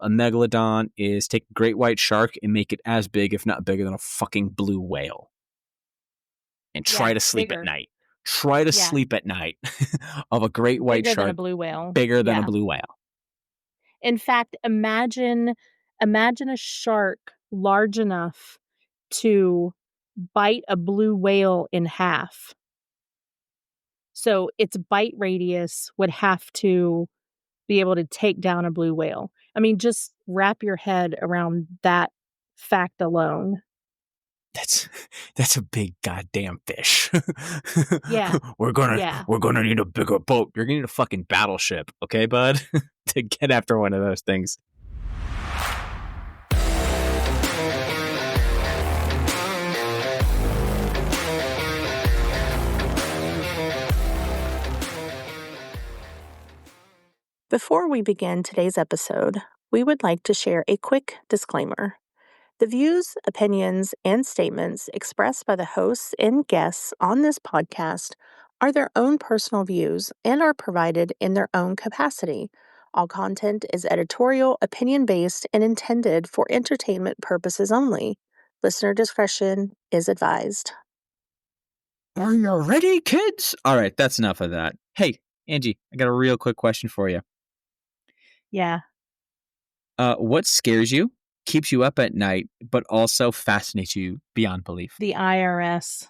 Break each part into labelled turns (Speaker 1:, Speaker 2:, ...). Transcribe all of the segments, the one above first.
Speaker 1: a megalodon is take a great white shark and make it as big, if not bigger, than a fucking blue whale. And try to sleep
Speaker 2: bigger.
Speaker 1: at night. Try to sleep at night of a great white
Speaker 2: Bigger
Speaker 1: shark.
Speaker 2: than a blue whale.
Speaker 1: Bigger than a blue whale.
Speaker 2: In fact, imagine a shark large enough to bite a blue whale in half. So its bite radius would have to be able to take down a blue whale. I mean, just wrap your head around that fact alone.
Speaker 1: That's a big goddamn fish.
Speaker 2: Yeah.
Speaker 1: We're gonna need a bigger boat. You're gonna need a fucking battleship, okay, bud? To get after one of those things.
Speaker 3: Before we begin today's episode, we would like to share a quick disclaimer. The views, opinions, and statements expressed by the hosts and guests on this podcast are their own personal views and are provided in their own capacity. All content is editorial, opinion-based, and intended for entertainment purposes only. Listener discretion is advised.
Speaker 1: Are you ready, kids? All right, that's enough of that. Hey, Angie, I got a real quick question for you.
Speaker 2: Yeah.
Speaker 1: What scares you, keeps you up at night, but also fascinates you beyond belief?
Speaker 2: The IRS.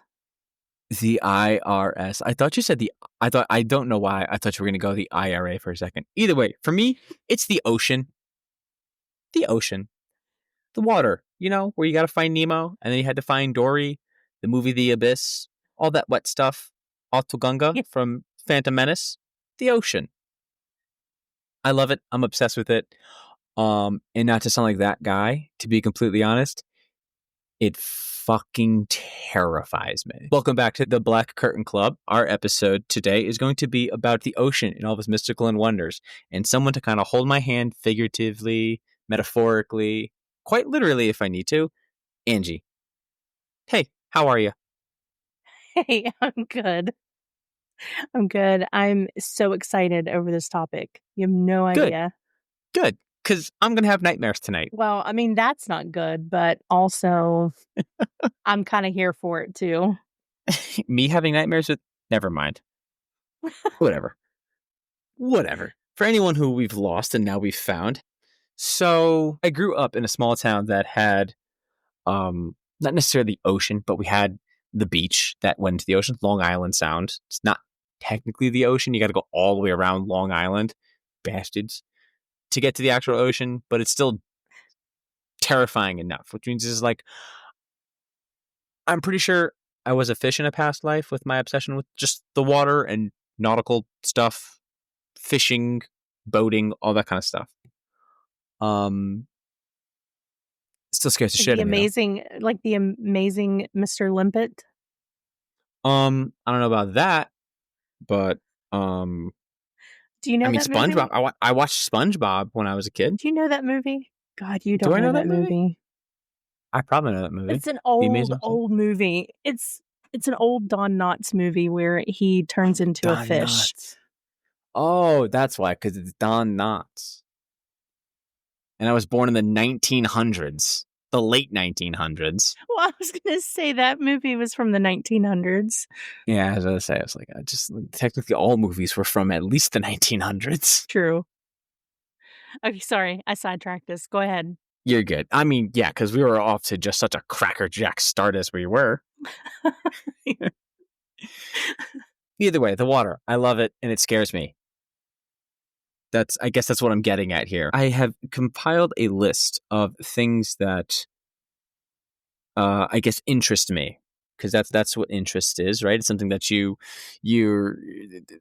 Speaker 1: The IRS. I thought you said I don't know why. I thought you were going to go the IRA for a second. Either way, for me, it's the ocean. The ocean. The water, where you got to find Nemo, and then you had to find Dory, the movie The Abyss, all that wet stuff. Altogunga from Phantom Menace. The ocean. I love it. I'm obsessed with it. And not to sound like that guy, to be completely honest, it fucking terrifies me. Welcome back to the Black Curtain Club. Our episode today is going to be about the ocean and all of its mystical and wonders, and someone to kind of hold my hand figuratively, metaphorically, quite literally if I need to. Angie. Hey, how are you?
Speaker 2: Hey, I'm good. I'm so excited over this topic. You have no idea.
Speaker 1: Good. Because I'm going to have nightmares tonight.
Speaker 2: Well, I mean, that's not good, but also I'm kind of here for it too.
Speaker 1: Me having nightmares with... Never mind. Whatever. For anyone who we've lost and now we've found. So I grew up in a small town that had not necessarily the ocean, but we had the beach that went to the ocean, Long Island Sound. It's not technically the ocean. You got to go all the way around Long Island. Bastards. To get to the actual ocean, but it's still terrifying enough, which means it's like, I'm pretty sure I was a fish in a past life with my obsession with just the water and nautical stuff, fishing, boating, all that kind of stuff. Still scares the shit out of me.
Speaker 2: Like the amazing Mr. Limpet.
Speaker 1: I don't know about that, but
Speaker 2: do you know that
Speaker 1: SpongeBob.
Speaker 2: Movie?
Speaker 1: I watched SpongeBob when I was a kid.
Speaker 2: Do you know that movie? God, you don't know that movie.
Speaker 1: I probably know that movie.
Speaker 2: It's an old movie. It's an old Don Knotts movie where he turns into a fish.
Speaker 1: Knotts. Oh, that's why, because it's Don Knotts. And I was born in the 1900s. The late 1900s.
Speaker 2: Well, I was going to say that movie was from the 1900s.
Speaker 1: Yeah, I was going to say, I was like, technically all movies were from at least the 1900s.
Speaker 2: True. Okay, sorry, I sidetracked us. Go ahead.
Speaker 1: You're good. I mean, yeah, because we were off to just such a crackerjack start as we were. Either way, the water. I love it, and it scares me. I guess that's what I'm getting at here. I have compiled a list of things that I guess interest me, because that's what interest is, right? It's something that you're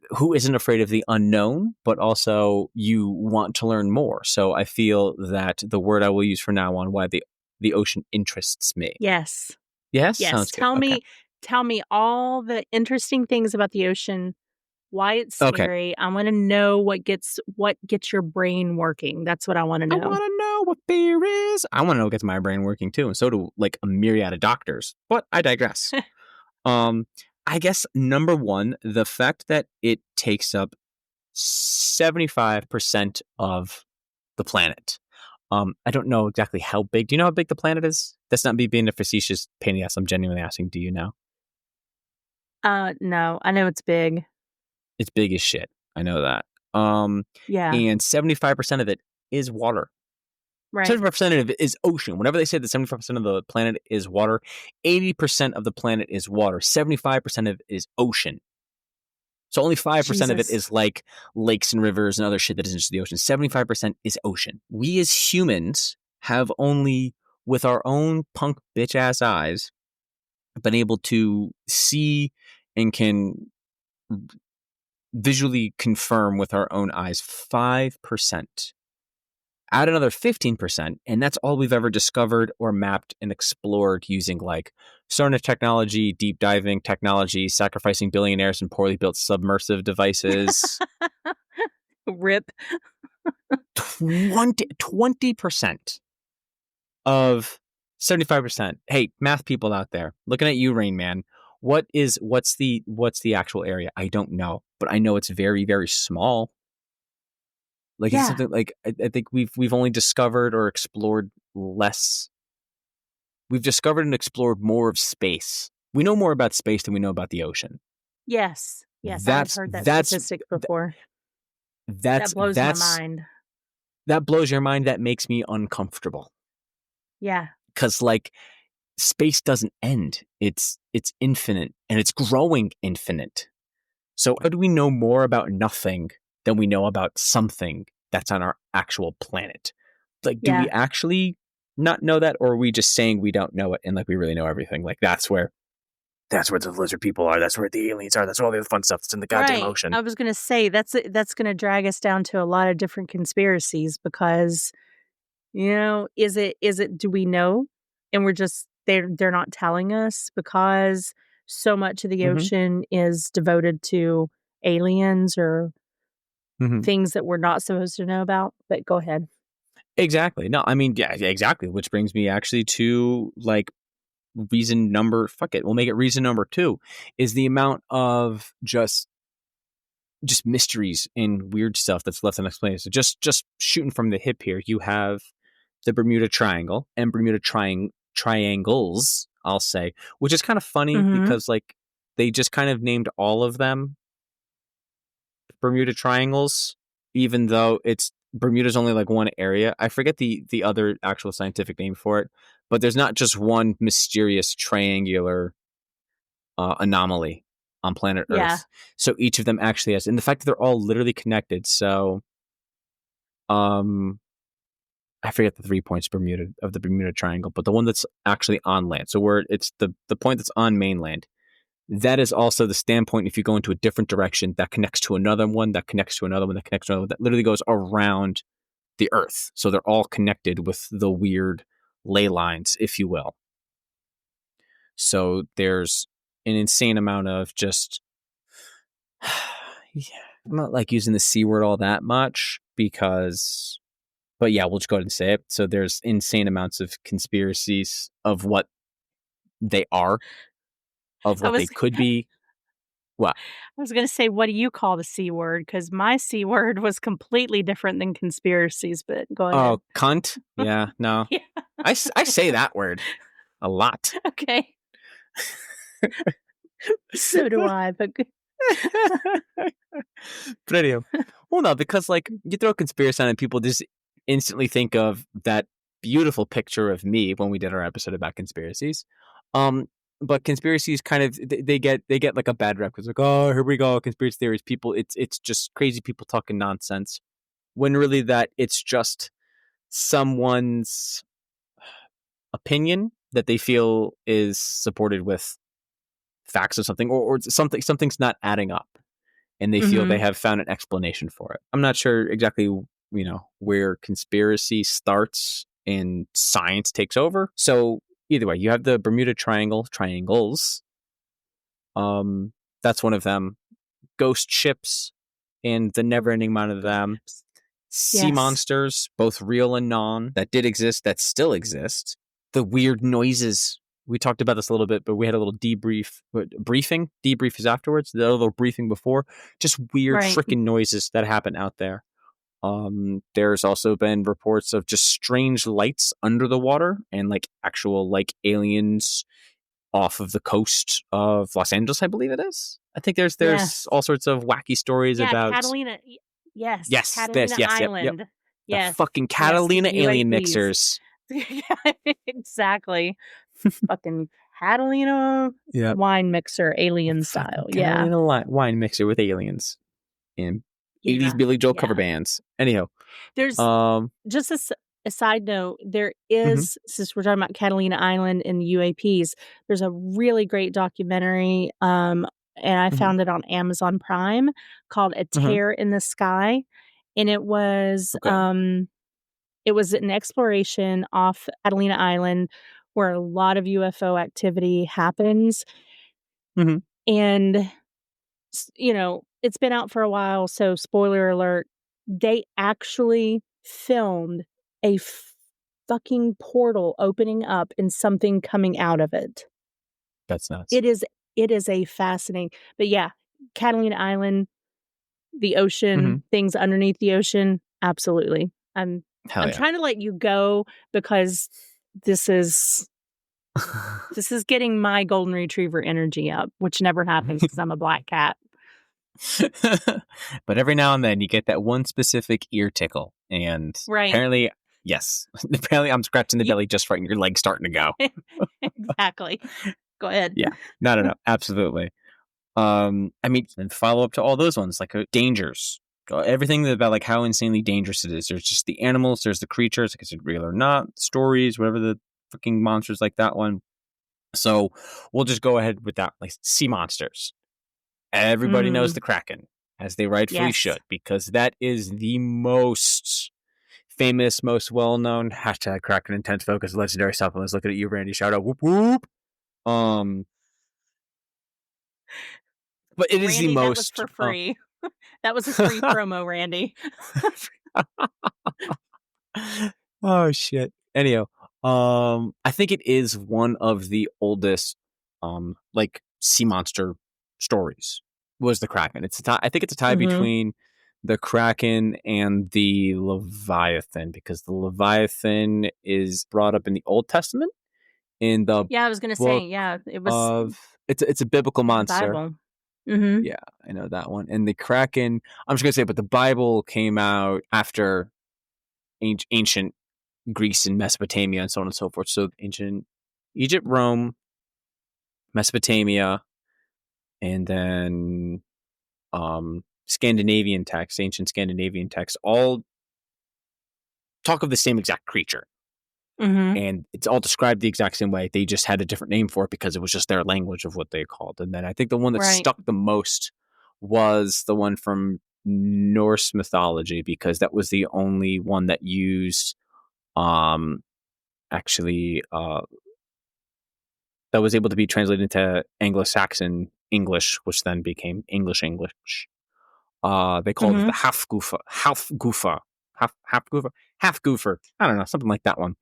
Speaker 1: who isn't afraid of the unknown, but also you want to learn more. So I feel that the word I will use from now on, why the ocean interests me.
Speaker 2: Yes.
Speaker 1: Yes?
Speaker 2: Yes.
Speaker 1: Sounds good.
Speaker 2: Tell me all the interesting things about the ocean. Why it's scary. Okay. I want to know what gets your brain working. That's what I want to know.
Speaker 1: I want to know what fear is. I want to know what gets my brain working too, and so do like a myriad of doctors. But I digress. I guess number one, the fact that it takes up 75% of the planet. I don't know exactly how big. Do you know how big the planet is? That's not me being a facetious pain in the ass. I'm genuinely asking. Do you know?
Speaker 2: No, I know it's big.
Speaker 1: It's big as shit. I know that.
Speaker 2: Yeah,
Speaker 1: And 75% of it is water.
Speaker 2: right.
Speaker 1: 75% of it is ocean. Whenever they say that 75% of the planet is water, 80% of the planet is water. 75% of it is ocean. So only 5% of it
Speaker 2: Jesus.
Speaker 1: is like lakes and rivers and other shit that isn't just the ocean. 75% is ocean. We as humans have only, with our own punk bitch ass eyes, been able to see and can visually confirm with our own eyes 5%. Add another 15%, and that's all we've ever discovered or mapped and explored using like sonar technology, deep diving technology, sacrificing billionaires and poorly built submersive devices.
Speaker 2: Rip.
Speaker 1: 20% of 75%. Hey, math people out there, looking at you, Rain Man. What's the actual area? I don't know, but I know it's very, very small. Like it's
Speaker 2: Yeah.
Speaker 1: something like I think we've only discovered or explored less. We've discovered and explored more of space. We know more about space than we know about the ocean.
Speaker 2: Yes. Yes, I have
Speaker 1: That's
Speaker 2: heard that
Speaker 1: that's
Speaker 2: statistic before.
Speaker 1: that's
Speaker 2: That blows my
Speaker 1: that's
Speaker 2: mind.
Speaker 1: that blows your mind. That makes me uncomfortable
Speaker 2: Yeah.
Speaker 1: because like space doesn't end. It's infinite and it's growing infinite. So how do we know more about nothing than we know about something that's on our actual planet? Like, do
Speaker 2: Yeah.
Speaker 1: we actually not know that, or are we just saying we don't know it and like we really know everything? Like that's where the lizard people are. That's where the aliens are. That's where all the fun stuff that's in the goddamn
Speaker 2: Right.
Speaker 1: ocean.
Speaker 2: I was going to say that's going to drag us down to a lot of different conspiracies because is it do we know and we're just they're not telling us because so much of the
Speaker 1: Mm-hmm.
Speaker 2: ocean is devoted to aliens or
Speaker 1: Mm-hmm.
Speaker 2: things that we're not supposed to know about. But go ahead.
Speaker 1: Exactly. No, I mean, yeah, exactly. Which brings me actually to like reason number, fuck it, we'll make it reason number 2 is the amount of just mysteries and weird stuff that's left unexplained. So just shooting from the hip here, you have the Bermuda Triangle and Bermuda triangles, I'll say, which is kind of funny
Speaker 2: Mm-hmm.
Speaker 1: because like they just kind of named all of them Bermuda Triangles, even though it's Bermuda's only like one area. I forget the other actual scientific name for it, but there's not just one mysterious triangular anomaly on planet
Speaker 2: Yeah.
Speaker 1: Earth. So each of them actually has, and the fact that they're all literally connected. So, I forget the 3 points Bermuda of the Bermuda Triangle, but the one that's actually on land. So where it's the point that's on mainland. That is also the standpoint if you go into a different direction that connects to another one, that connects to another one, that connects to another one, that literally goes around the Earth. So they're all connected with the weird ley lines, if you will. So there's an insane amount of just I'm not like using the C word all that much because but yeah, we'll just go ahead and say it. So there's insane amounts of conspiracies of what they are, of
Speaker 2: I
Speaker 1: what they
Speaker 2: was
Speaker 1: could be. What?
Speaker 2: I was going to say, what do you call the C word? Because my C word was completely different than conspiracies, but go ahead.
Speaker 1: Oh, cunt? Yeah, no.
Speaker 2: Yeah.
Speaker 1: I say that word a lot.
Speaker 2: Okay. So do I, but
Speaker 1: But anyway, well, no, because like you throw conspiracy on and people just instantly think of that beautiful picture of me when we did our episode about conspiracies. But conspiracies kind of they get like a bad rep because like, oh, here we go, conspiracy theories. People, it's just crazy people talking nonsense. When really that it's just someone's opinion that they feel is supported with facts or something, or something's not adding up, and they feel
Speaker 2: Mhm.
Speaker 1: they have found an explanation for it. I'm not sure exactly, where conspiracy starts and science takes over. So either way, you have the Bermuda triangles. That's one of them. Ghost ships and the never-ending amount of them. Sea
Speaker 2: Yes.
Speaker 1: monsters, both real and non, that did exist, that still exist. The weird noises. We talked about this a little bit, but we had a little briefing. Debrief is afterwards. The little briefing before. Just weird
Speaker 2: Right.
Speaker 1: freaking noises that happen out there. There's also been reports of just strange lights under the water and like actual like aliens off of the coast of Los Angeles, I believe it is. I think there's
Speaker 2: Yes.
Speaker 1: all sorts of wacky stories
Speaker 2: Yeah,
Speaker 1: about
Speaker 2: Catalina. Yes, Catalina
Speaker 1: yes, yep.
Speaker 2: Island.
Speaker 1: The
Speaker 2: Yes,
Speaker 1: fucking
Speaker 2: yes, the
Speaker 1: Catalina alien
Speaker 2: UAPs.
Speaker 1: mixers.
Speaker 2: Yeah, exactly. Fucking Catalina
Speaker 1: Yep.
Speaker 2: wine mixer, alien
Speaker 1: Fucking
Speaker 2: style. Yeah.
Speaker 1: Catalina wine mixer with aliens and
Speaker 2: Yeah.
Speaker 1: 80s Billy Joel
Speaker 2: Yeah.
Speaker 1: cover bands. Anyhow,
Speaker 2: There's just a side note. There is, since we're talking about Catalina Island and UAPs, there's a really great documentary, and I found it on Amazon Prime called "A Tear in the Sky," and it was an exploration off Catalina Island where a lot of UFO activity happens, and it's been out for a while, so spoiler alert, they actually filmed a fucking portal opening up and something coming out of it.
Speaker 1: That's nuts.
Speaker 2: It is a fascinating, but yeah, Catalina Island, the ocean, things underneath the ocean, absolutely. I'm trying to let you go because this is getting my golden retriever energy up, which never happens because I'm a black cat.
Speaker 1: But every now and then you get that one specific ear tickle, and apparently, yes, apparently I'm scratching the belly just right, and your leg's starting to go.
Speaker 2: Exactly. Go ahead.
Speaker 1: Yeah, no, absolutely. I mean, and follow up to all those ones, like dangers, everything about like how insanely dangerous it is. There's just the animals, there's the creatures, like is it real or not, stories, whatever the freaking monsters like that one. So we'll just go ahead with that, like sea monsters. Everybody knows the Kraken, as they rightfully should, because that is the most famous, most well-known hashtag Kraken intense focus legendary supplements. Looking at you, Randy. Shout out, whoop whoop. But it is
Speaker 2: Randy,
Speaker 1: the most.
Speaker 2: That was for free. That was a free promo, Randy.
Speaker 1: Oh shit. Anyhow, I think it is one of the oldest, like sea monster stories. Was the Kraken? I think it's a tie between the Kraken and the Leviathan, because the Leviathan is brought up in the Old Testament in the
Speaker 2: I was gonna say, it was
Speaker 1: it's a biblical monster.
Speaker 2: Bible.
Speaker 1: Yeah, I know that one. And the Kraken, I'm just gonna say, but the Bible came out after ancient Greece and Mesopotamia and so on and so forth. So ancient Egypt, Rome, Mesopotamia, and then Scandinavian texts, ancient Scandinavian texts, all talk of the same exact creature. And it's all described the exact same way. They just had a different name for it because it was just their language of what they called. And then I think the one that stuck the most was the one from Norse mythology, because that was the only one that used actually that was able to be translated into Anglo-Saxon English, which then became English. They called it the half goofer. I don't know, something like that one.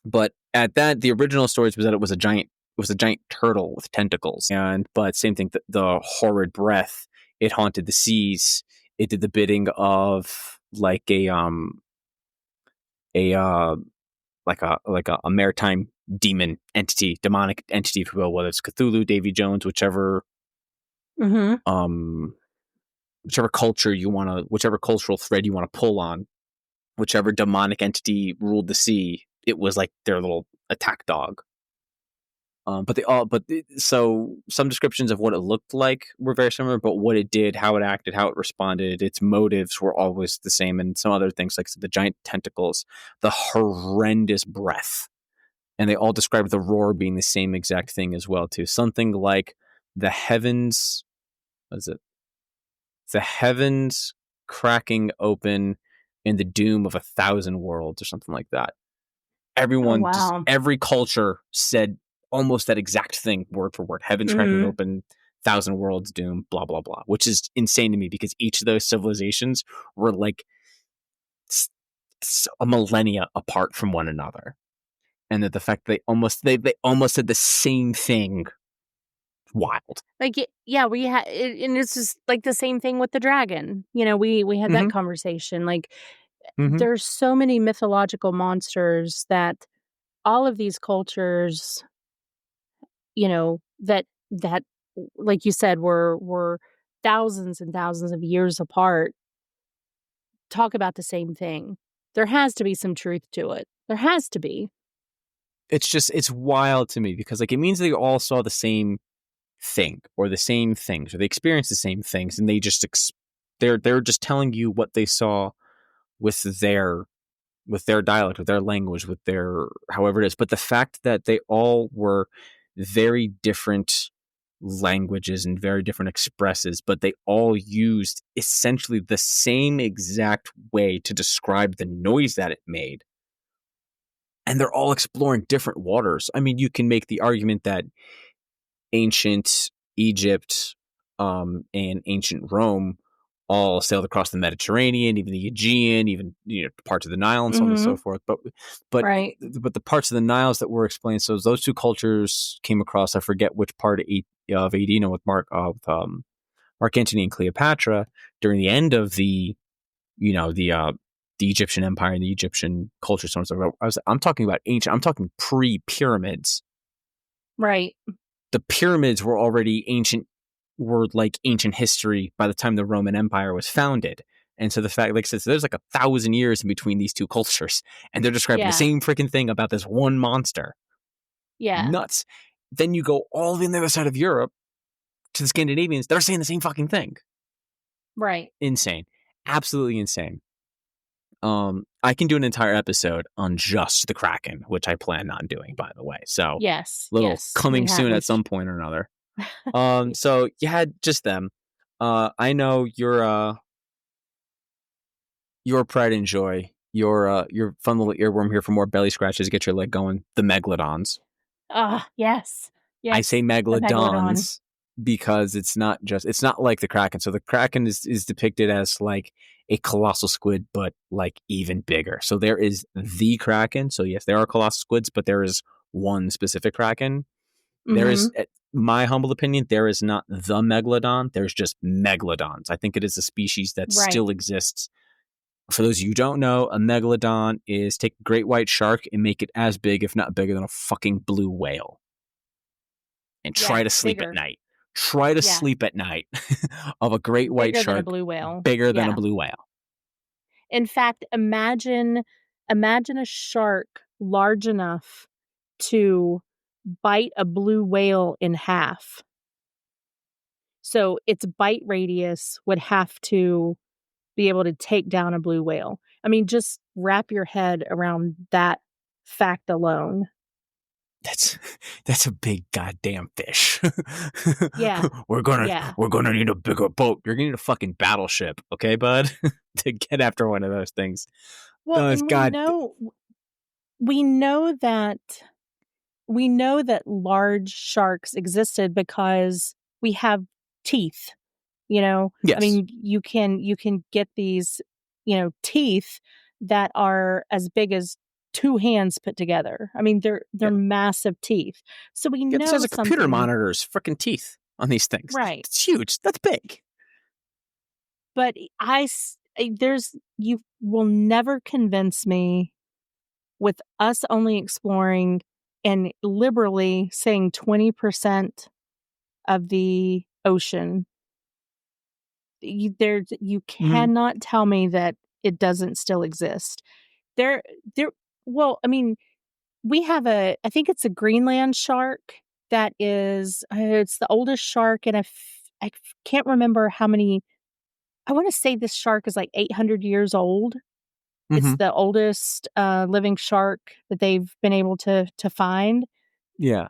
Speaker 1: But at that, the original stories was that it was a giant turtle with tentacles. But same thing, the horrid breath, it haunted the seas. It did the bidding of like a maritime demon entity, demonic entity, if you will, whether it's Cthulhu, Davy Jones, whichever culture you want to, whichever cultural thread you want to pull on, whichever demonic entity ruled the sea, it was like their little attack dog. So some descriptions of what it looked like were very similar, but what it did, how it acted, how it responded, its motives were always the same. And some other things, like the giant tentacles, the horrendous breath, and they all described the roar being the same exact thing as well too. Something like the heavens, what is it? The heavens cracking open in the doom of 1,000 worlds, or something like that. Everyone, every culture said almost that exact thing, word for word. Heavens cracking open, 1,000 worlds, doom, blah blah blah. Which is insane to me, because each of those civilizations were like a millennia apart from one another, and that the fact they almost said the same thing wild.
Speaker 2: Like, yeah, we had, and it's just like the same thing with the dragon. We had that
Speaker 1: Mhm.
Speaker 2: conversation. Like,
Speaker 1: Mhm.
Speaker 2: there's so many mythological monsters that all of these cultures, that like you said, were thousands and thousands of years apart, talk about the same thing. There has to be some truth to it. There has to be.
Speaker 1: It's wild to me because like it means they all saw the same thing or the same things or they experienced the same things and they just they're just telling you what they saw with their dialect, with their language, with their however it is. But the fact that they all were very different languages and very different expresses, but they all used essentially the same exact way to describe the noise that it made. And they're all exploring different waters. I mean, you can make the argument that ancient Egypt and ancient Rome all sailed across the Mediterranean, even the Aegean, even parts of the Nile and so on and so
Speaker 2: Mhm.
Speaker 1: forth. But
Speaker 2: Right.
Speaker 1: the parts of the Niles that were explained, so those two cultures came across. I forget which part of AD, with Mark Antony and Cleopatra during the end of the Egyptian Empire and the Egyptian culture. So on and so forth. I'm talking about ancient. I'm talking pre-pyramids.
Speaker 2: Right.
Speaker 1: The pyramids were like ancient history by the time the Roman Empire was founded. And so the fact, like I said, so there's like 1,000 years in between these two cultures, and they're describing the
Speaker 2: Yeah.
Speaker 1: same freaking thing about this one monster.
Speaker 2: Yeah.
Speaker 1: Nuts. Then you go all the other side of Europe to the Scandinavians, they're saying the same fucking thing.
Speaker 2: Right.
Speaker 1: Insane. Absolutely insane. I can do an entire episode on just the Kraken, which I plan on doing, by the way. So
Speaker 2: Yes.
Speaker 1: little
Speaker 2: Yes.
Speaker 1: coming soon at some point or another. So you had just them. I know your pride and joy, your fun little earworm here for more belly scratches to get your leg going. The megalodons.
Speaker 2: Yes.
Speaker 1: I say
Speaker 2: Yes. The megalodon.
Speaker 1: megalodons because it's not like the Kraken. So the Kraken is depicted as like a colossal squid, but like even bigger. So there is the Kraken. So yes, there are colossal squids, but there is one specific Kraken. There is,
Speaker 2: Mhm.
Speaker 1: my humble opinion, there is not the megalodon. There's just megalodons. I think it is a species that
Speaker 2: Right.
Speaker 1: still exists. For those of you who don't know, a megalodon is take a great white shark and make it as big, if not bigger, than a fucking blue whale. And
Speaker 2: Yeah.
Speaker 1: try to sleep at
Speaker 2: Bigger.
Speaker 1: night. Try to
Speaker 2: Yeah.
Speaker 1: sleep at night of a great white
Speaker 2: Bigger than a
Speaker 1: shark
Speaker 2: blue whale.
Speaker 1: bigger than a
Speaker 2: Yeah.
Speaker 1: blue whale.
Speaker 2: In fact, imagine a shark large enough to bite a blue whale in half. So its bite radius would have to be able to take down a blue whale. I mean, just wrap your head around that fact alone.
Speaker 1: That's a big goddamn fish.
Speaker 2: Yeah.
Speaker 1: we're gonna
Speaker 2: Yeah.
Speaker 1: we're gonna need a bigger boat. You're gonna need a fucking battleship, okay, bud, to get after one of those things.
Speaker 2: Well,
Speaker 1: Those
Speaker 2: and
Speaker 1: god.
Speaker 2: we know that we know that large sharks existed because we have teeth, I
Speaker 1: Yes.
Speaker 2: mean, you can get these, teeth that are as big as two hands put together. I mean, they're
Speaker 1: Yeah.
Speaker 2: massive teeth. So we
Speaker 1: Yeah. This
Speaker 2: know
Speaker 1: has a computer
Speaker 2: something.
Speaker 1: monitors freaking teeth on these things.
Speaker 2: Right.
Speaker 1: It's huge. That's big.
Speaker 2: But you will never convince me with us only exploring and liberally saying 20% of the ocean. You
Speaker 1: Mm-hmm.
Speaker 2: cannot tell me that it doesn't still exist. There well, I mean, we have I think it's a Greenland shark that is it's the oldest shark, and I can't remember how many. I wanna say this shark is like 800 years old. It's
Speaker 1: Mm-hmm.
Speaker 2: the oldest, living shark that they've been able to find.
Speaker 1: Yeah.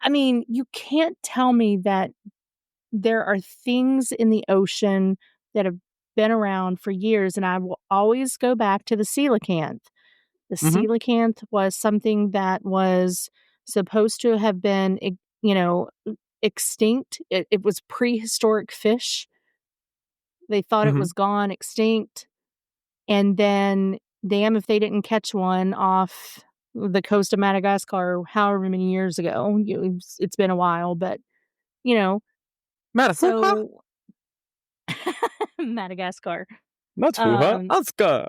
Speaker 2: I mean, you can't tell me that there are things in the ocean that have been around for years, and I will always go back to the coelacanth. The
Speaker 1: Mm-hmm.
Speaker 2: coelacanth was something that was supposed to have been, extinct. It was prehistoric fish. They thought it
Speaker 1: Mm-hmm.
Speaker 2: was gone, extinct, and then, damn if they didn't catch one off the coast of Madagascar however many years ago. It's been a while, but you know,
Speaker 1: Madafuha?
Speaker 2: so Madagascar.
Speaker 1: Madafuha?
Speaker 2: Um,
Speaker 1: Oscar.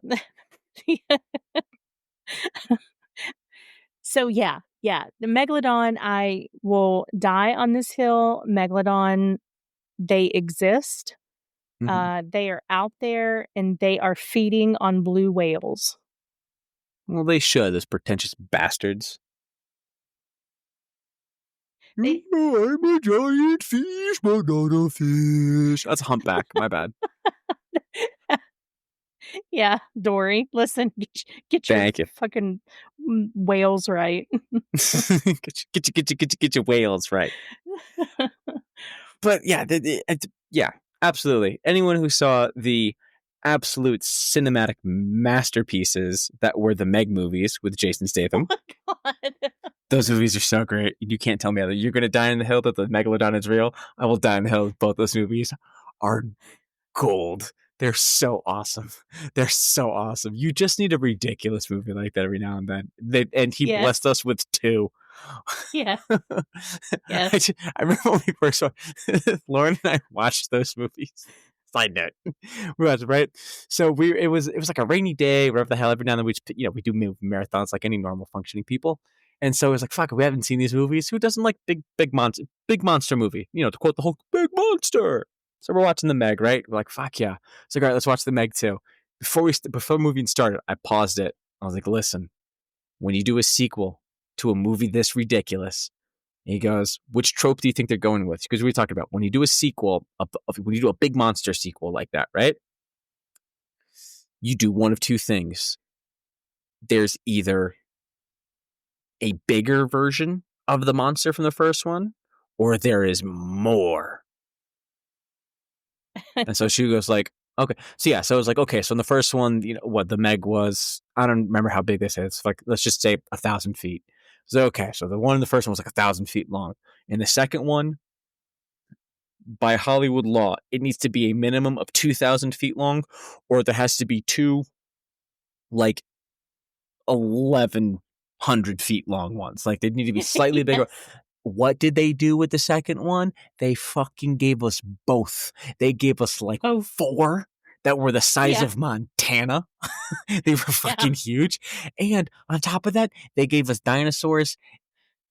Speaker 2: so yeah, the megalodon, I will die on this hill. Megalodon, they exist. They are out there and they are feeding on blue whales.
Speaker 1: Well, they should, those pretentious bastards.
Speaker 2: They
Speaker 1: I'm a giant fish, but not a fish. That's a humpback. My bad.
Speaker 2: Yeah, Dory, listen, get your
Speaker 1: Thank you.
Speaker 2: fucking whales right.
Speaker 1: Get your whales right. But yeah, yeah, absolutely. Anyone who saw the absolute cinematic masterpieces that were the Meg movies with Jason Statham,
Speaker 2: Oh my God.
Speaker 1: those movies are so great. You can't tell me other. You're gonna die in the hill that the megalodon is real. I will die in the hill. Both those movies are gold. They're so awesome. They're so awesome. You just need a ridiculous movie like that every now and then. And he
Speaker 2: Yes.
Speaker 1: blessed us with two.
Speaker 2: Yeah. Yes.
Speaker 1: I remember when we first Lauren and I watched those movies. Side note, we watched, right? So it was like a rainy day, whatever the hell. Every now and then we do marathons like any normal functioning people. And so it was like, fuck, we haven't seen these movies. Who doesn't like big monster movie? To quote the whole big monster. So we're watching the Meg, right? We're like, fuck yeah. So all right, let's watch the Meg too. Before the movie started, I paused it. I was like, listen, when you do a sequel to a movie this ridiculous, he goes, which trope do you think they're going with? Because we talked about when you do a sequel, when you do a big monster sequel like that, right? You do one of two things. There's either a bigger version of the monster from the first one, or there is more. And so she goes like, okay. So yeah, so it was like, okay, so in the first one, what the Meg was, I don't remember how big this is. It's like, let's just say 1,000 feet. So okay, so the one in the first one was like 1,000 feet long. In the second one, by Hollywood law, it needs to be a minimum of 2,000 feet long, or there has to be two like 1,100 feet long ones. Like they need to be slightly bigger.
Speaker 2: Yes.
Speaker 1: What did they do with the second one? They fucking gave us both. They gave us like four that were the size of Montana. They were fucking huge. And on top of that, they gave us dinosaurs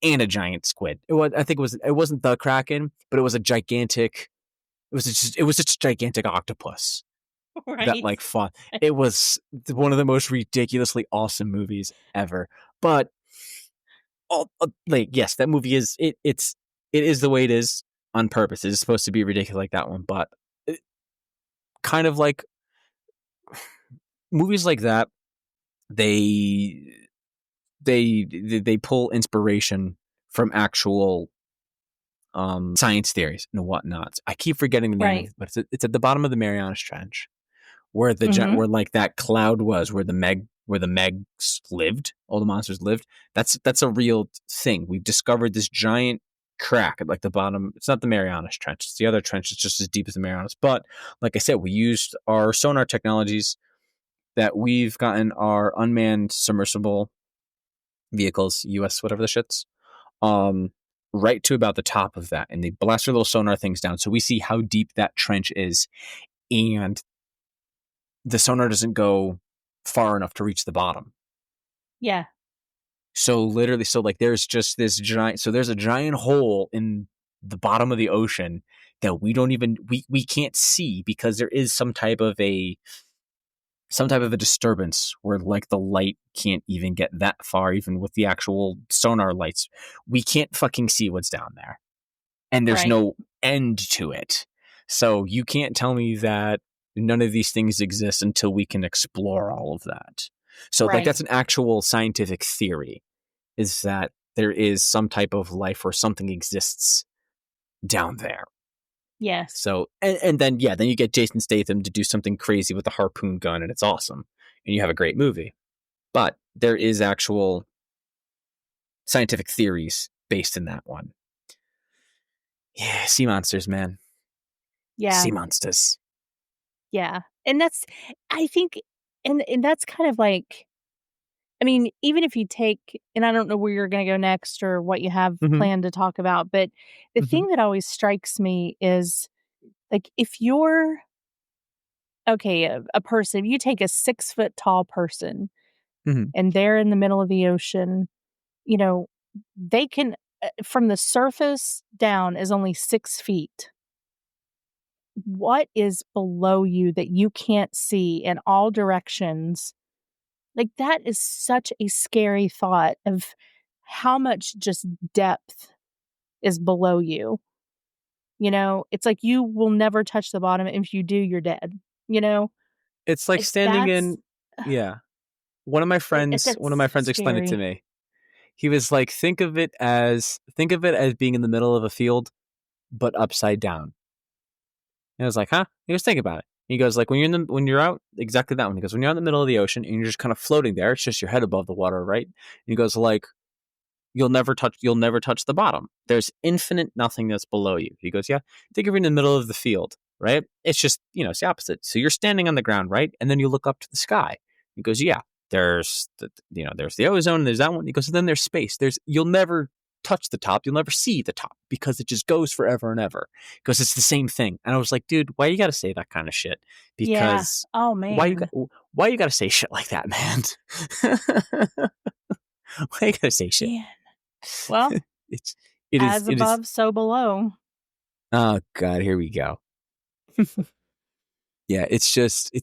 Speaker 1: and a giant squid. It wasn't the Kraken, but it was a gigantic. It was just a gigantic octopus
Speaker 2: Right.
Speaker 1: that like fought. It was one of the most ridiculously awesome movies ever. But yes, that movie is it is the way it is on purpose. It is supposed to be ridiculous like that one, but kind of like movies like that, they pull inspiration from actual science theories and whatnot. I keep forgetting the name of it, but it's at the bottom of the Marianas Trench where where like that cloud was where the Megs lived, all the monsters lived. That's a real thing. We've discovered this giant crack at like the bottom. It's not the Marianas Trench. It's the other trench. It's just as deep as the Marianas. But like I said, we used our sonar technologies that we've gotten our unmanned submersible vehicles, US whatever the shits, right to about the top of that, and they blast their little sonar things down, so we see how deep that trench is, and the sonar doesn't go far enough to reach the bottom.
Speaker 2: Yeah.
Speaker 1: So literally, there's just this giant. So there's a giant hole in the bottom of the ocean that we can't see because there is some type of a disturbance where like the light can't even get that far, even with the actual sonar lights. We can't fucking see what's down there. And there's no end to it. So you can't tell me that none of these things exist until we can explore all of that. So like that's an actual scientific theory, is that there is some type of life or something exists down there.
Speaker 2: Yes.
Speaker 1: So and then you get Jason Statham to do something crazy with a harpoon gun, and it's awesome, and you have a great movie. But there is actual scientific theories based in that one. Yeah, sea monsters, man.
Speaker 2: Yeah.
Speaker 1: Sea monsters.
Speaker 2: Yeah. And that's, I think, and that's kind of like, I mean, even if you take, and I don't know where you're going to go next or what you have
Speaker 1: Mm-hmm.
Speaker 2: planned to talk about, but the
Speaker 1: Mm-hmm.
Speaker 2: thing that always strikes me is like if you're, okay, a person, if you take a 6 foot tall person
Speaker 1: Mm-hmm.
Speaker 2: and they're in the middle of the ocean, you know, they can, from the surface down is only 6 feet. What is below you that you can't see in all directions? Like, that is such a scary thought of how much just depth is below you. It's like you will never touch the bottom. If you do, you're dead. You know,
Speaker 1: It's like
Speaker 2: like
Speaker 1: standing
Speaker 2: that's
Speaker 1: in. Yeah. One of my friends,
Speaker 2: that's so
Speaker 1: explained it to
Speaker 2: scary.
Speaker 1: me. He was like, think of it as being in the middle of a field, but upside down. And I was like, huh? He goes, think about it. He goes, like, when you're out, exactly that one. He goes, when you're out in the middle of the ocean and you're just kind of floating there, it's just your head above the water, right? And he goes, like, you'll never touch the bottom. There's infinite nothingness below you. He goes, yeah, think of it in the middle of the field, right? It's just, it's the opposite. So you're standing on the ground, right? And then you look up to the sky. He goes, yeah, there's there's the ozone, and there's that one. He goes, and then there's space. You'll never touch the top. You'll never see the top because it just goes forever and ever. Because it's the same thing. And I was like, dude, why you got to say that kind of shit?
Speaker 2: Yeah.
Speaker 1: Because
Speaker 2: Oh man.
Speaker 1: why you got to say shit like that, man? Why you got to say shit?
Speaker 2: Man. Well,
Speaker 1: it
Speaker 2: as
Speaker 1: it is.
Speaker 2: above, so below.
Speaker 1: Oh God, here we go. Yeah, it's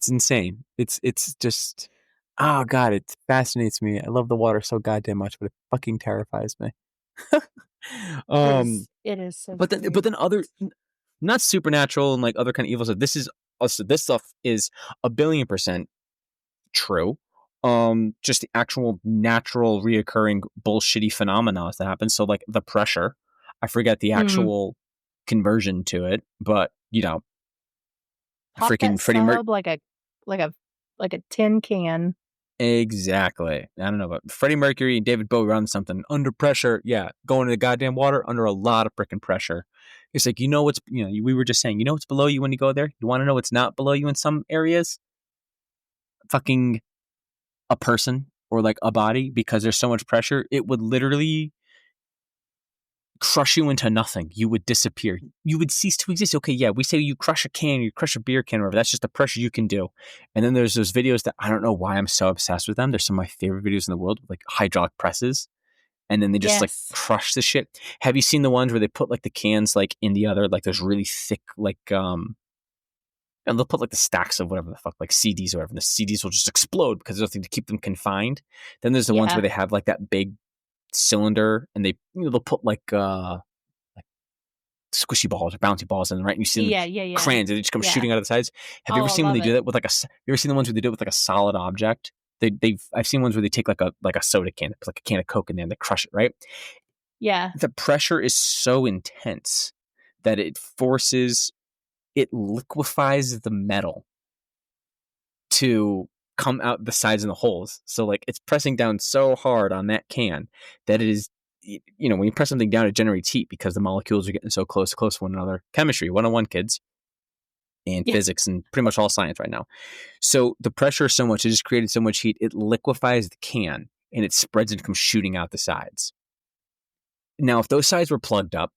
Speaker 1: insane. It's just, oh God, it fascinates me. I love the water so goddamn much, but it fucking terrifies me.
Speaker 2: It is so
Speaker 1: But
Speaker 2: scary.
Speaker 1: then other, not supernatural and like other kind of evil stuff. This stuff is 1,000,000,000% true. Just the actual natural reoccurring bullshitty phenomena that happen. So like the pressure, I forget the
Speaker 2: Mm.
Speaker 1: actual conversion to it, but
Speaker 2: Pop that
Speaker 1: freaking Freddie Mercury.
Speaker 2: sub like a like a tin can.
Speaker 1: Exactly. I don't know, but Freddie Mercury and David Bowie run something under pressure. Yeah, going into the goddamn water under a lot of freaking pressure. It's like, we were just saying, what's below you when you go there? You want to know what's not below you in some areas? Fucking a person or like a body, because there's so much pressure, it would literally crush you into nothing. You would disappear. You would cease to exist. Okay, yeah, we say you crush a can, you crush a beer can, or whatever. That's just the pressure you can do. And then there's those videos that I don't know why I'm so obsessed with them. They're some of my favorite videos in the world, like hydraulic presses. And then they just like
Speaker 2: Yes.
Speaker 1: crush the shit. Have you seen the ones where they put like the cans like in the other, like those really thick, like and they'll put like the stacks of whatever the fuck, like CDs or whatever, and the CDs will just explode because there's nothing to keep them confined. Then there's the ones
Speaker 2: Yeah.
Speaker 1: where they have like that big cylinder and they they'll put like squishy balls or bouncy balls in them, right? And you see them
Speaker 2: Yeah.
Speaker 1: crayons and they just come
Speaker 2: Yeah.
Speaker 1: shooting out of the sides. Have you
Speaker 2: Oh,
Speaker 1: ever
Speaker 2: I
Speaker 1: seen when they
Speaker 2: love
Speaker 1: do
Speaker 2: it.
Speaker 1: that with like you ever seen the ones where they do it with like a solid object? I've seen ones where they take like a soda can, put like a can of Coke in there and they crush it, right?
Speaker 2: Yeah.
Speaker 1: The pressure is so intense that it liquefies the metal to come out the sides and the holes. So like it's pressing down so hard on that can that it is, when you press something down, it generates heat because the molecules are getting so close to one another. Chemistry 101, kids, and
Speaker 2: Yeah.
Speaker 1: physics and pretty much all science right now. So the pressure is so much, it just created so much heat, it liquefies the can and it spreads and comes shooting out the sides. Now, if those sides were plugged up,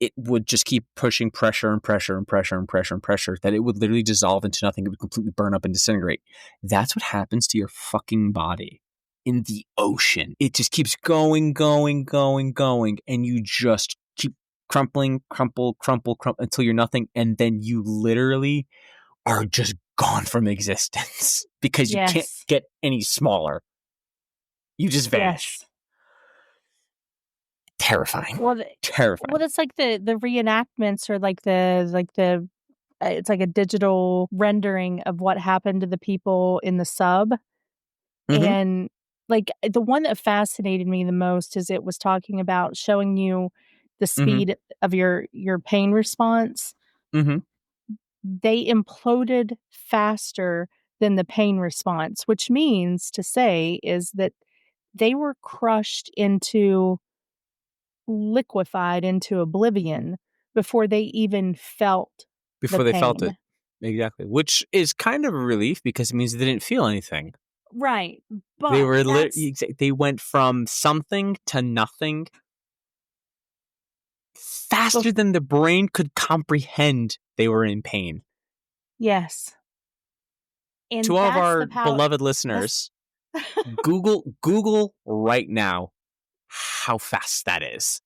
Speaker 1: it would just keep pushing pressure and pressure and pressure and pressure and pressure that it would literally dissolve into nothing. It would completely burn up and disintegrate. That's what happens to your fucking body in the ocean. It just keeps going, going, going, going, and you just keep crumple until you're nothing. And then you literally are just gone from existence because you can't
Speaker 2: Yes.
Speaker 1: get any smaller. You just vanish.
Speaker 2: Yes.
Speaker 1: Terrifying.
Speaker 2: Well,
Speaker 1: Terrifying.
Speaker 2: it's like the reenactments or like the it's like a digital rendering of what happened to the people in the sub.
Speaker 1: Mm-hmm.
Speaker 2: And like the one that fascinated me the most is it was talking about showing you the speed of your pain response.
Speaker 1: Mm-hmm.
Speaker 2: They imploded faster than the pain response, which means to say is that they were liquefied into oblivion before they even felt the
Speaker 1: Before they felt it.
Speaker 2: pain.
Speaker 1: Exactly. Which is kind of a relief because it means they didn't feel anything.
Speaker 2: Right.
Speaker 1: They
Speaker 2: But
Speaker 1: were
Speaker 2: that's
Speaker 1: they went from something to nothing faster
Speaker 2: bef-
Speaker 1: than the brain could comprehend. They were in pain.
Speaker 2: yes.
Speaker 1: To
Speaker 2: And
Speaker 1: all of
Speaker 2: that's
Speaker 1: our
Speaker 2: the power.
Speaker 1: beloved
Speaker 2: That's
Speaker 1: listeners, Google right now how fast that is.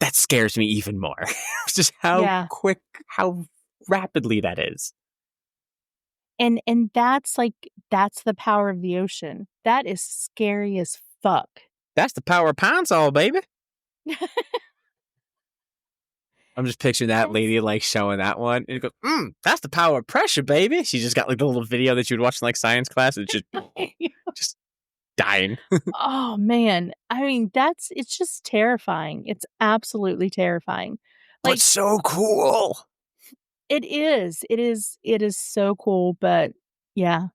Speaker 1: That scares me even more. It's just how
Speaker 2: yeah.
Speaker 1: quick, how rapidly that is.
Speaker 2: And that's the power of the ocean. That is scary as fuck.
Speaker 1: That's the power of Pine Sol, baby. I'm just picturing that
Speaker 2: Yes.
Speaker 1: lady like showing that one. And it goes, that's the power of pressure, baby. She just got like the little video that you would watch in like science class. It's just dying.
Speaker 2: Oh man. I mean, it's just terrifying. It's absolutely terrifying.
Speaker 1: But
Speaker 2: Like
Speaker 1: so cool.
Speaker 2: it is. It is so cool, but yeah,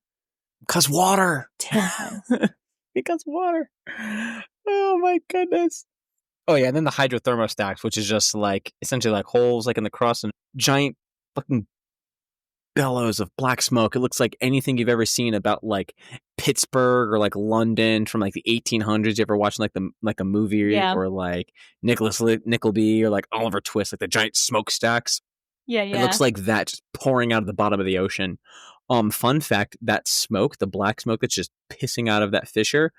Speaker 1: Because water.
Speaker 2: terrifying.
Speaker 1: Because water. Oh my goodness. Oh yeah, and then the hydrothermostacks, which is just like essentially like holes like in the crust and giant fucking bellows of black smoke. It looks like anything you've ever seen about like Pittsburgh or like London from like the 1800s. You ever watching like a movie
Speaker 2: Yeah.
Speaker 1: or like Nicholas Nickleby or like Oliver Twist, like the giant smokestacks?
Speaker 2: Yeah,
Speaker 1: It
Speaker 2: yeah.
Speaker 1: looks like that just pouring out of the bottom of the ocean. Fun fact, that smoke, the black smoke that's just pissing out of that fissure,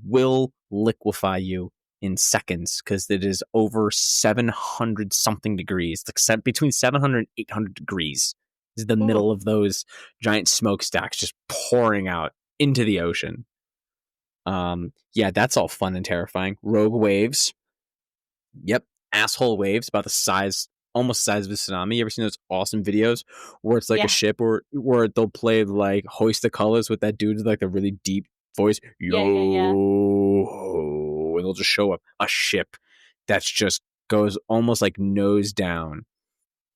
Speaker 1: will liquefy you in seconds because it is over 700 something degrees. Like between 700 and 800 degrees is the
Speaker 2: Ooh.
Speaker 1: middle of those giant smokestacks just pouring out into the ocean. Yeah, that's all fun and terrifying. Rogue waves. Yep. Asshole waves about the size, almost the size of a tsunami. You ever seen those awesome videos where it's like a
Speaker 2: Yeah.
Speaker 1: ship or where they'll play like Hoist the Colors with that dude with like a really deep voice?
Speaker 2: Yeah, yeah, yeah.
Speaker 1: Yo. And they'll just show up a ship that's just goes almost like nose down.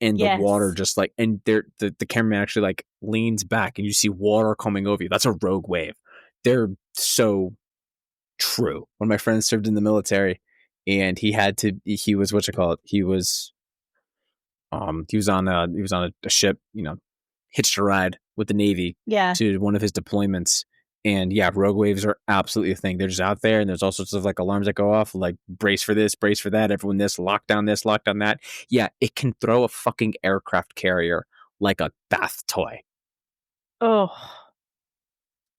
Speaker 1: And the water
Speaker 2: Yes.
Speaker 1: just like, and the cameraman actually like leans back and you see water coming over you. That's a rogue wave. They're so true. One of my friends served in the military and he was what you call it. He was on a ship, hitched a ride with the Navy
Speaker 2: Yeah.
Speaker 1: to one of his deployments. And yeah, rogue waves are absolutely a thing. They're just out there and there's all sorts of like alarms that go off, like brace for this, brace for that, everyone this, lock down that. Yeah, it can throw a fucking aircraft carrier like a bath toy.
Speaker 2: Oh,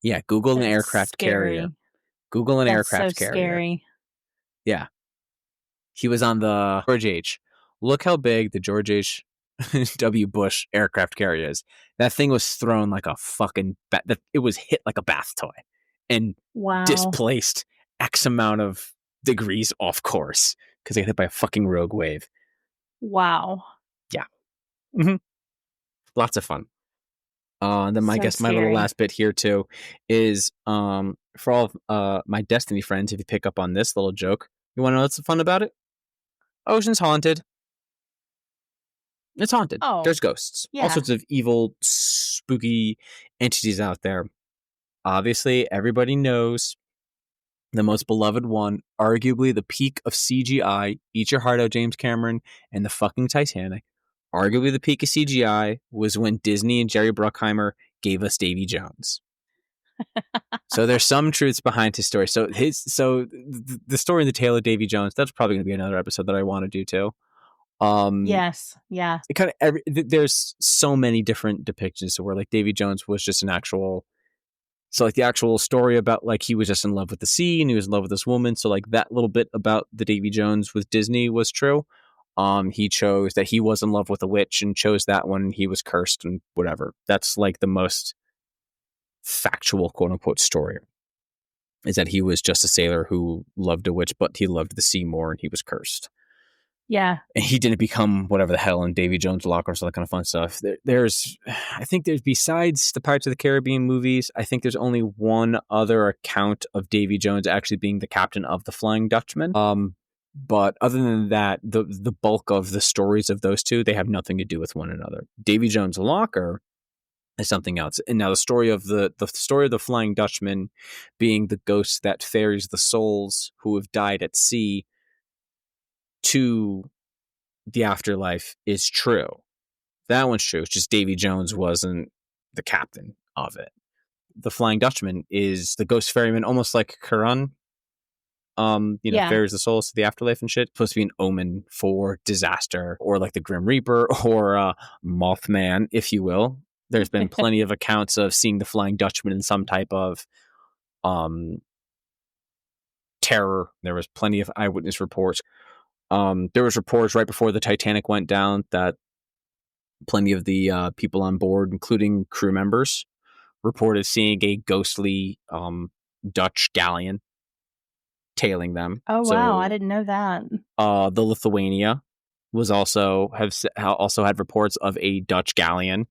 Speaker 1: Yeah, Google an
Speaker 2: that's
Speaker 1: aircraft carrier.
Speaker 2: scary.
Speaker 1: Google an
Speaker 2: That's so
Speaker 1: aircraft carrier.
Speaker 2: scary.
Speaker 1: Yeah. He was on the George H. Look how big the George H. W. Bush aircraft carrier is. That thing was thrown like a fucking it was hit like a bath toy and
Speaker 2: Wow.
Speaker 1: displaced X amount of degrees off course because they got hit by a fucking rogue wave.
Speaker 2: Wow.
Speaker 1: Yeah. Mm-hmm. Lots of fun. And then
Speaker 2: So
Speaker 1: my little
Speaker 2: scary.
Speaker 1: last bit here too is for all of my Destiny friends, if you pick up on this little joke, you want to know what's fun about it? Ocean's haunted. It's haunted.
Speaker 2: Oh,
Speaker 1: There's ghosts. All
Speaker 2: yeah.
Speaker 1: sorts of evil, spooky entities out there. Obviously, everybody knows the most beloved one, arguably the peak of CGI. Eat your heart out, James Cameron, and the fucking Titanic. Arguably the peak of CGI was when Disney and Jerry Bruckheimer gave us Davy Jones. So there's some truths behind his story. So the story and the tale of Davy Jones, that's probably going to be another episode that I want to do too.
Speaker 2: Yes. Yeah.
Speaker 1: It kind of there's so many different depictions where like Davy Jones was just an actual, so like the actual story about like he was just in love with the sea and he was in love with this woman, so like that little bit about the Davy Jones with Disney was true. He chose that he was in love with a witch and chose that one. He was cursed and whatever. That's like the most factual quote unquote story, is that he was just a sailor who loved a witch, but he loved the sea more and he was cursed.
Speaker 2: Yeah.
Speaker 1: And he didn't become whatever the hell in Davy Jones' locker, so that kind of fun stuff. I think there's, besides the Pirates of the Caribbean movies, I think there's only one other account of Davy Jones actually being the captain of the Flying Dutchman. But other than that, the bulk of the stories of those two, they have nothing to do with one another. Davy Jones' locker is something else. And now the story of the story of the Flying Dutchman being the ghost that ferries the souls who have died at sea to the afterlife is true. That one's true. It's just Davy Jones wasn't the captain of it. the Flying Dutchman is the ghost ferryman, almost like Kurun. Ferries the souls to the afterlife and shit. It's supposed to be an omen for disaster, or like the Grim Reaper, or Mothman, if you will. There's been plenty of accounts of seeing the Flying Dutchman in some type of terror. There was plenty of eyewitness reports. There was reports right before the Titanic went down that plenty of the people on board, including crew members, reported seeing a ghostly Dutch galleon tailing them.
Speaker 2: Oh, wow. I didn't know that.
Speaker 1: The Lithuania was also had reports of a Dutch galleon,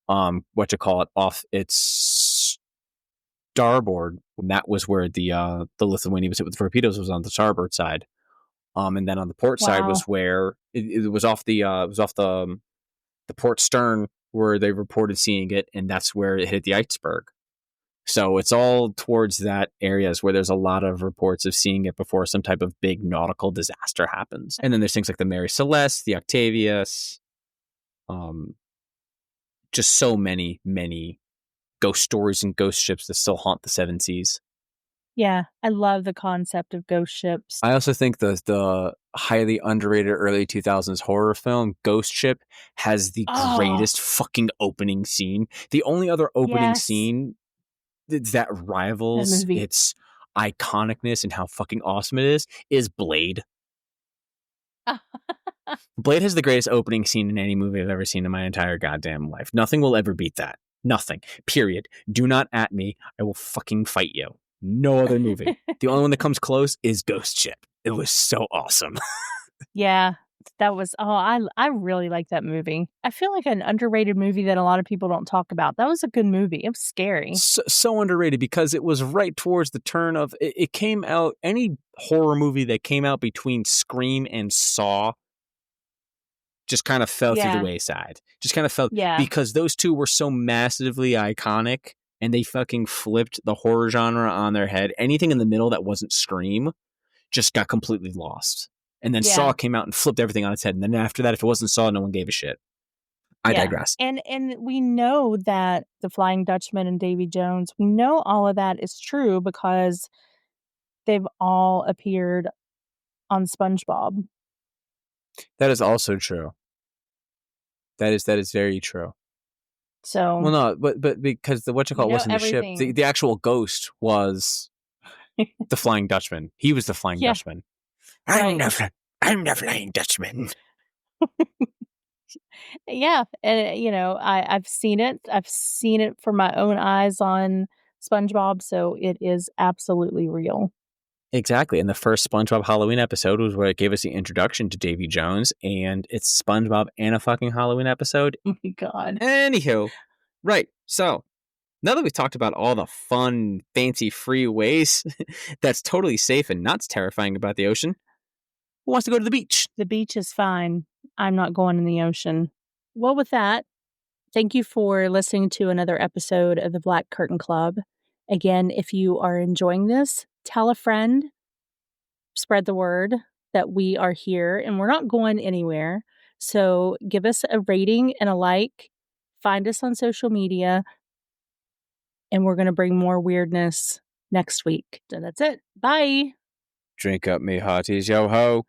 Speaker 1: off its starboard. And that was where the Lithuania was hit with torpedoes, was on the starboard side. And then on the port side was where it was off the port stern where they reported seeing it, and that's where it hit the iceberg. So it's all towards that areas where there's a lot of reports of seeing it before some type of big nautical disaster happens. And then there's things like the Mary Celeste, the Octavius, just so many, many ghost stories and ghost ships that still haunt the seven seas.
Speaker 2: Yeah, I love the concept of ghost ships.
Speaker 1: I also think the highly underrated early 2000s horror film Ghost Ship has the greatest fucking opening scene. The only other opening scene that rivals its iconicness and how fucking awesome it is Blade. Blade has the greatest opening scene in any movie I've ever seen in my entire goddamn life. Nothing will ever beat that. Nothing. Period. Do not at me. I will fucking fight you. No other movie. The only one that comes close is Ghost Ship. It was so awesome.
Speaker 2: Yeah, that was, I really like that movie. I feel like an underrated movie that a lot of people don't talk about. That was a good movie. It was scary.
Speaker 1: So underrated because it was right towards the turn of, it came out, any horror movie that came out between Scream and Saw just kind of fell through the wayside. Just kind of fell, because those two were so massively iconic and they fucking flipped the horror genre on their head. Anything in the middle that wasn't Scream just got completely lost. And then Saw came out and flipped everything on its head. And then after that, if it wasn't Saw, no one gave a shit. I digress.
Speaker 2: And we know that the Flying Dutchman and Davy Jones, we know all of that is true because they've all appeared on SpongeBob.
Speaker 1: That is also true. That is very true.
Speaker 2: So,
Speaker 1: well, no, but because the wasn't the ship. The actual ghost was the Flying Dutchman. He was the Flying Dutchman. I'm the Flying Dutchman.
Speaker 2: Yeah, and I've seen it. I've seen it for my own eyes on SpongeBob, so it is absolutely real.
Speaker 1: Exactly. And the first SpongeBob Halloween episode was where it gave us the introduction to Davy Jones, and it's SpongeBob and a fucking Halloween episode.
Speaker 2: Oh my god.
Speaker 1: Anywho, right. So now that we've talked about all the fun, fancy, free ways that's totally safe and not terrifying about the ocean, who wants to go to the beach?
Speaker 2: The beach is fine. I'm not going in the ocean. Well, with that, thank you for listening to another episode of the Black Curtain Club. Again, if you are enjoying this, tell a friend, spread the word that we are here and we're not going anywhere. So give us a rating and a like. Find us on social media. And we're going to bring more weirdness next week. So that's it. Bye.
Speaker 1: Drink up, me hearties. Yo ho.